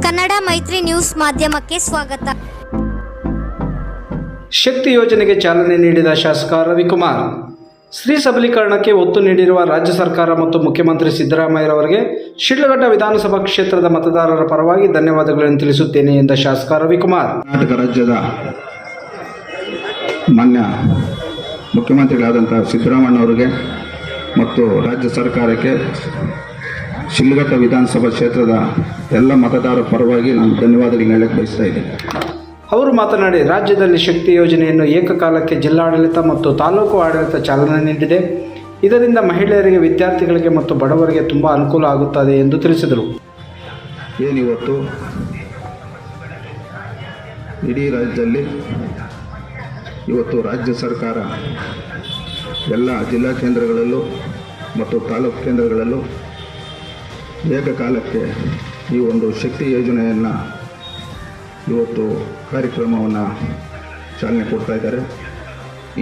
ಕನ್ನಡ ಮೈತ್ರಿ ನ್ಯೂಸ್ ಮಾಧ್ಯಮಕ್ಕೆ ಸ್ವಾಗತ. ಶಕ್ತಿ ಯೋಜನೆಗೆ ಚಾಲನೆ ನೀಡಿದ ಶಾಸಕ ರವಿಕುಮಾರ್. ಸ್ತ್ರೀ ಸಬಲೀಕರಣಕ್ಕೆ ಒತ್ತು ನೀಡಿರುವ ರಾಜ್ಯ ಸರ್ಕಾರ ಮತ್ತು ಮುಖ್ಯಮಂತ್ರಿ ಸಿದ್ದರಾಮಯ್ಯರವರಿಗೆ ಶಿಡ್ಲಘಟ್ಟ ವಿಧಾನಸಭಾ ಕ್ಷೇತ್ರದ ಮತದಾರರ ಪರವಾಗಿ ಧನ್ಯವಾದಗಳನ್ನು ತಿಳಿಸುತ್ತೇನೆ ಎಂದ ಶಾಸಕ ರವಿಕುಮಾರ್. ಕರ್ನಾಟಕ ರಾಜ್ಯದ ಮಾನ್ಯ ಮುಖ್ಯಮಂತ್ರಿಗಳಾದಂಥ ಸಿದ್ದರಾಮಯ್ಯನವರಿಗೆ ಮತ್ತು ರಾಜ್ಯ ಸರ್ಕಾರಕ್ಕೆ ಶಿಡ್ಲಘಟ್ಟ ವಿಧಾನಸಭಾ ಕ್ಷೇತ್ರದ ಎಲ್ಲ ಮತದಾರರ ಪರವಾಗಿ ನಾನು ಧನ್ಯವಾದಗಳನ್ನು ಹೇಳಕ್ಕೆ ಬಯಸ್ತಾ ಇದ್ದೀನಿ. ಅವರು ಮಾತನಾಡಿ, ರಾಜ್ಯದಲ್ಲಿ ಶಕ್ತಿ ಯೋಜನೆಯನ್ನು ಏಕಕಾಲಕ್ಕೆ ಜಿಲ್ಲಾಡಳಿತ ಮತ್ತು ತಾಲೂಕು ಆಡಳಿತ ಚಾಲನೆ ನೀಡಿದೆ. ಇದರಿಂದ ಮಹಿಳೆಯರಿಗೆ, ವಿದ್ಯಾರ್ಥಿಗಳಿಗೆ ಮತ್ತು ಬಡವರಿಗೆ ತುಂಬ ಅನುಕೂಲ ಆಗುತ್ತದೆ ಎಂದು ತಿಳಿಸಿದರು. ಏನಿವತ್ತು ಇಡೀ ರಾಜ್ಯದಲ್ಲಿ ಇವತ್ತು ರಾಜ್ಯ ಸರ್ಕಾರ ಎಲ್ಲ ಜಿಲ್ಲಾ ಕೇಂದ್ರಗಳಲ್ಲೂ ಮತ್ತು ತಾಲೂಕು ಕೇಂದ್ರಗಳಲ್ಲೂ ಏಕಕಾಲಕ್ಕೆ ಈ ಒಂದು ಶಕ್ತಿ ಯೋಜನೆಯನ್ನು ಇವತ್ತು ಕಾರ್ಯಕ್ರಮವನ್ನು ಚಾಲನೆ ಕೊಡ್ತಾ ಇದ್ದಾರೆ.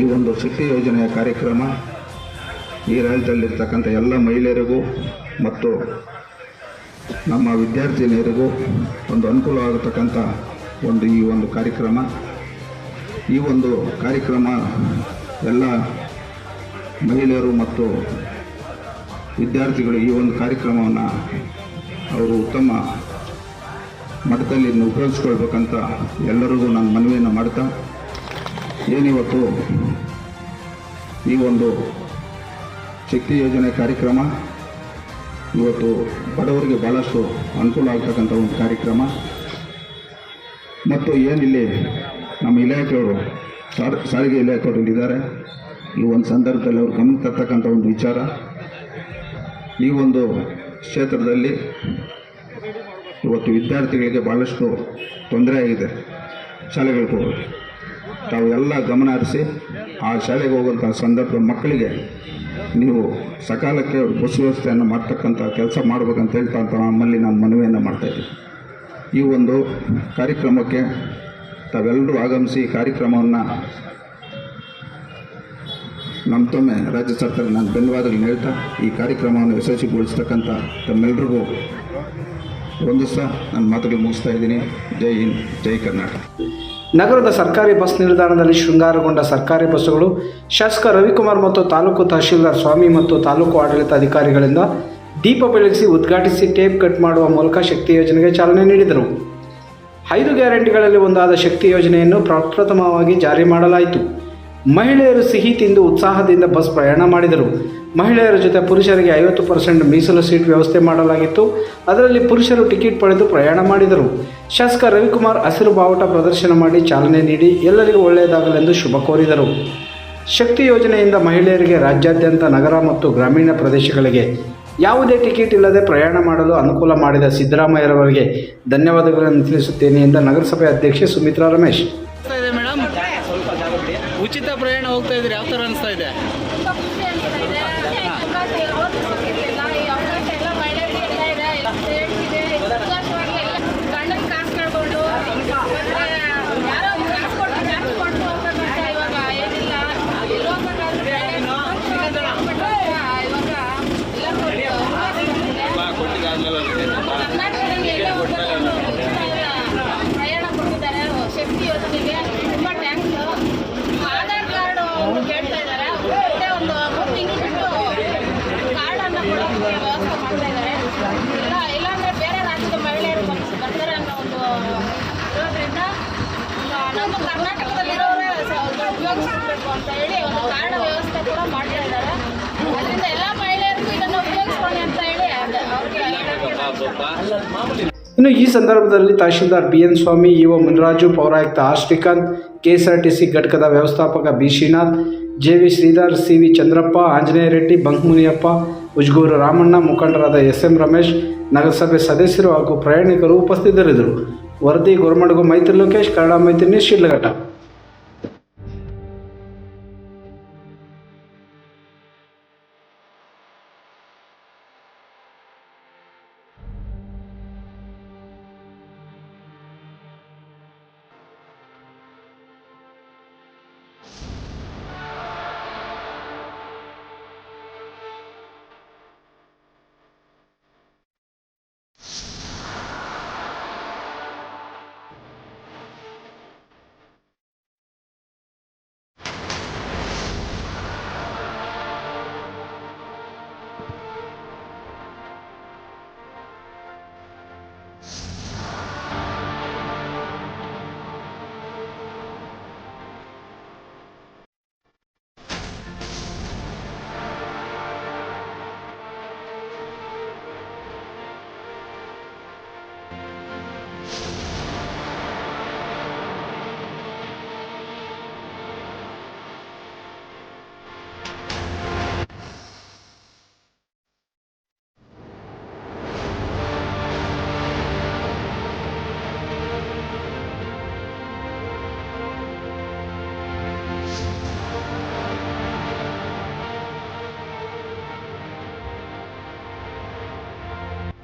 ಈ ಒಂದು ಶಕ್ತಿ ಯೋಜನೆಯ ಕಾರ್ಯಕ್ರಮ ಈ ರಾಜ್ಯದಲ್ಲಿರ್ತಕ್ಕಂಥ ಎಲ್ಲ ಮಹಿಳೆಯರಿಗೂ ಮತ್ತು ನಮ್ಮ ವಿದ್ಯಾರ್ಥಿನಿಯರಿಗೂ ಒಂದು ಅನುಕೂಲವಾಗತಕ್ಕಂಥ ಈ ಒಂದು ಕಾರ್ಯಕ್ರಮ. ಈ ಒಂದು ಕಾರ್ಯಕ್ರಮ ಎಲ್ಲ ಮಹಿಳೆಯರು ಮತ್ತು ವಿದ್ಯಾರ್ಥಿಗಳು ಈ ಒಂದು ಕಾರ್ಯಕ್ರಮವನ್ನು ಅವರು ಉತ್ತಮ ಮಟ್ಟದಲ್ಲಿ ಉಪಯೋಗಿಸ್ಕೊಳ್ಬೇಕಂತ ಎಲ್ಲರಿಗೂ ನಾನು ಮನವಿಯನ್ನು ಮಾಡ್ತಾ, ಏನಿವತ್ತು ಈ ಒಂದು ಶಕ್ತಿ ಯೋಜನೆ ಕಾರ್ಯಕ್ರಮ ಇವತ್ತು ಬಡವರಿಗೆ ಭಾಳಷ್ಟು ಅನುಕೂಲ ಆಗ್ತಕ್ಕಂಥ ಒಂದು ಕಾರ್ಯಕ್ರಮ. ಮತ್ತು ಏನಿಲ್ಲಿ ನಮ್ಮ ಇಲಾಖೆಯವರು ಸಾರಿಗೆ ಇಲಾಖೆಯವರು ಇಲ್ಲಿದ್ದಾರೆ, ಈ ಒಂದು ಸಂದರ್ಭದಲ್ಲಿ ಅವರು ಗಮನ ತರ್ತಕ್ಕಂಥ ಒಂದು ವಿಚಾರ, ಈ ಒಂದು ಕ್ಷೇತ್ರದಲ್ಲಿ ಇವತ್ತು ವಿದ್ಯಾರ್ಥಿಗಳಿಗೆ ಭಾಳಷ್ಟು ತೊಂದರೆ ಆಗಿದೆ. ಶಾಲೆಗಳಿಗೆ ಹೋಗೋದು ತಾವು ಎಲ್ಲ ಗಮನ ಹರಿಸಿ ಆ ಶಾಲೆಗೆ ಹೋಗುವಂಥ ಸಂದರ್ಭ ಮಕ್ಕಳಿಗೆ ನೀವು ಸಕಾಲಕ್ಕೆ ಬಸ್ ವ್ಯವಸ್ಥೆಯನ್ನು ಮಾಡ್ತಕ್ಕಂಥ ಕೆಲಸ ಮಾಡಬೇಕಂತ ಹೇಳ್ತಾ ನಮ್ಮಲ್ಲಿ ನಾನು ಮನವಿಯನ್ನು ಮಾಡ್ತಾಯಿದ್ದೀನಿ. ಈ ಒಂದು ಕಾರ್ಯಕ್ರಮಕ್ಕೆ ತಾವೆಲ್ಲರೂ ಆಗಮಿಸಿ ಈ ಕಾರ್ಯಕ್ರಮವನ್ನು ಮತ್ತೊಮ್ಮೆ ರಾಜ್ಯ ಸರ್ಕಾರ ನಾನು ಧನ್ಯವಾದಗಳನ್ನು ಹೇಳ್ತಾ ಈ ಕಾರ್ಯಕ್ರಮವನ್ನು ಯಶಸ್ವಿಗೊಳಿಸ್ತಕ್ಕಂಥ ತಮ್ಮೆಲ್ಲರಿಗೂ ಒಂದಿಸ್ತಾ ನನ್ನ ಮಾತುಗಳು ಮುಗಿಸ್ತಾ ಇದ್ದೀನಿ. ಜೈ ಹಿಂದ್, ಜೈ ಕರ್ನಾಟಕ. ನಗರದ ಸರ್ಕಾರಿ ಬಸ್ ನಿಲ್ದಾಣದಲ್ಲಿ ಶೃಂಗಾರಗೊಂಡ ಸರ್ಕಾರಿ ಬಸ್ಸುಗಳು ಶಾಸಕ ರವಿಕುಮಾರ್ ಮತ್ತು ತಾಲೂಕು ತಹಶೀಲ್ದಾರ್ ಸ್ವಾಮಿ ಮತ್ತು ತಾಲೂಕು ಆಡಳಿತ ಅಧಿಕಾರಿಗಳಿಂದ ದೀಪ ಬೆಳಗಿಸಿ ಉದ್ಘಾಟಿಸಿ ಟೇಪ್ ಕಟ್ ಮಾಡುವ ಮೂಲಕ ಶಕ್ತಿ ಯೋಜನೆಗೆ ಚಾಲನೆ ನೀಡಿದರು. 5 ಗ್ಯಾರಂಟಿಗಳಲ್ಲಿ ಒಂದಾದ ಶಕ್ತಿ ಯೋಜನೆಯನ್ನು ಪ್ರಪ್ರಥಮವಾಗಿ ಜಾರಿ ಮಾಡಲಾಯಿತು. ಮಹಿಳೆಯರು ಸಿಹಿ ತಿಂದು ಉತ್ಸಾಹದಿಂದ ಬಸ್ ಪ್ರಯಾಣ ಮಾಡಿದರು. ಮಹಿಳೆಯರ ಜೊತೆ ಪುರುಷರಿಗೆ 50% ಮೀಸಲು ಸೀಟ್ ವ್ಯವಸ್ಥೆ ಮಾಡಲಾಗಿತ್ತು. ಅದರಲ್ಲಿ ಪುರುಷರು ಟಿಕೆಟ್ ಪಡೆದು ಪ್ರಯಾಣ ಮಾಡಿದರು. ಶಾಸಕ ರವಿಕುಮಾರ್ ಹಸಿರು ಬಾವುಟ ಪ್ರದರ್ಶನ ಮಾಡಿ ಚಾಲನೆ ನೀಡಿ ಎಲ್ಲರಿಗೂ ಒಳ್ಳೆಯದಾಗಲೆಂದು ಶುಭ ಕೋರಿದರು. ಶಕ್ತಿ ಯೋಜನೆಯಿಂದ ಮಹಿಳೆಯರಿಗೆ ರಾಜ್ಯಾದ್ಯಂತ ನಗರ ಮತ್ತು ಗ್ರಾಮೀಣ ಪ್ರದೇಶಗಳಿಗೆ ಯಾವುದೇ ಟಿಕೆಟ್ ಇಲ್ಲದೆ ಪ್ರಯಾಣ ಮಾಡಲು ಅನುಕೂಲ ಮಾಡಿದ ಸಿದ್ದರಾಮಯ್ಯರವರಿಗೆ ಧನ್ಯವಾದಗಳನ್ನು ತಿಳಿಸುತ್ತೇನೆ ಎಂದ ನಗರಸಭೆ ಅಧ್ಯಕ್ಷೆ ಸುಮಿತ್ರಾ ರಮೇಶ್. ಉಚಿತ ಪ್ರಯಾಣ ಹೋಗ್ತಾ ಇದ್ರಿ, ಯಾವ ಥರ ಅನಿಸ್ತಾ ಇದೆ? ಪ್ರಯಾಣ ಕೊಟ್ಟಿದ್ದಾರೆ ಶಕ್ತಿ ಯೋಜನೆಗೆ ತುಂಬ ಥ್ಯಾಂಕ್ಸ್. ಆಧಾರ್ ಕಾರ್ಡು ಕೇಳ್ತಾ ಇದ್ದಾರೆ, ಮತ್ತೆ ಒಂದು 3 ತಿಂಗಳು ಬಿಟ್ಟು ಕಾರ್ಡನ್ನು ಕೊಡೋಕ್ಕೆ ವ್ಯವಸ್ಥೆ ಮಾಡ್ತಾ ಇದ್ದಾರೆ. ಇಲ್ಲಾಂದರೆ ಬೇರೆ ರಾಜ್ಯದ ಮಹಿಳೆಯರು ಬರ್ತಾರೆ ಅನ್ನೋ ಒಂದು ಇರೋದ್ರಿಂದ ನಮ್ಮ ಕರ್ನಾಟಕದಲ್ಲಿರೋರೇ ಉಪಯೋಗಿಸ್ಬೇಕು ಅಂತ ಹೇಳಿ ಒಂದು ಕಾರ್ಡ್ ವ್ಯವಸ್ಥೆ ಕೂಡ ಮಾಡ್ತಾ ಇದ್ದಾರೆ. ಅದರಿಂದ ಎಲ್ಲ ಮಹಿಳೆಯರಿಗೂ ಇದನ್ನು ಉಪಯೋಗಿಸ್ಕೊಳ್ಳಿ ಅಂತ ಹೇಳಿ ಅವ್ರಿಗೆ. ಇನ್ನು ಈ ಸಂದರ್ಭದಲ್ಲಿ ತಹಶೀಲ್ದಾರ್ BN ಸ್ವಾಮಿ, ಇಒ ಮುನಿರಾಜು, ಪೌರಾಯುಕ್ತ ಆರ್ ಶ್ರೀಕಾಂತ್, KSRTC ಘಟಕದ ವ್ಯವಸ್ಥಾಪಕ B Srinath, JV Sridhar, CV Chandrappa, Anjaneya Reddy, ಬಂಕ್ಮುನಿಯಪ್ಪ, ಉಜ್ಗೂರು Ramanna, ಮುಖಂಡರಾದ SM ರಮೇಶ್, ನಗರಸಭೆ ಸದಸ್ಯರು ಹಾಗೂ ಪ್ರಯಾಣಿಕರು ಉಪಸ್ಥಿತರಿದ್ದರು. ವರದಿ ಗೊರಮಡಗು ಮೈತ್ರಿ ಲೋಕೇಶ್, ಕನ್ನಡ ಮೈತ್ರಿ ನ್ಯೂಸ್, ಶಿಡ್ಲಘಟ್ಟ.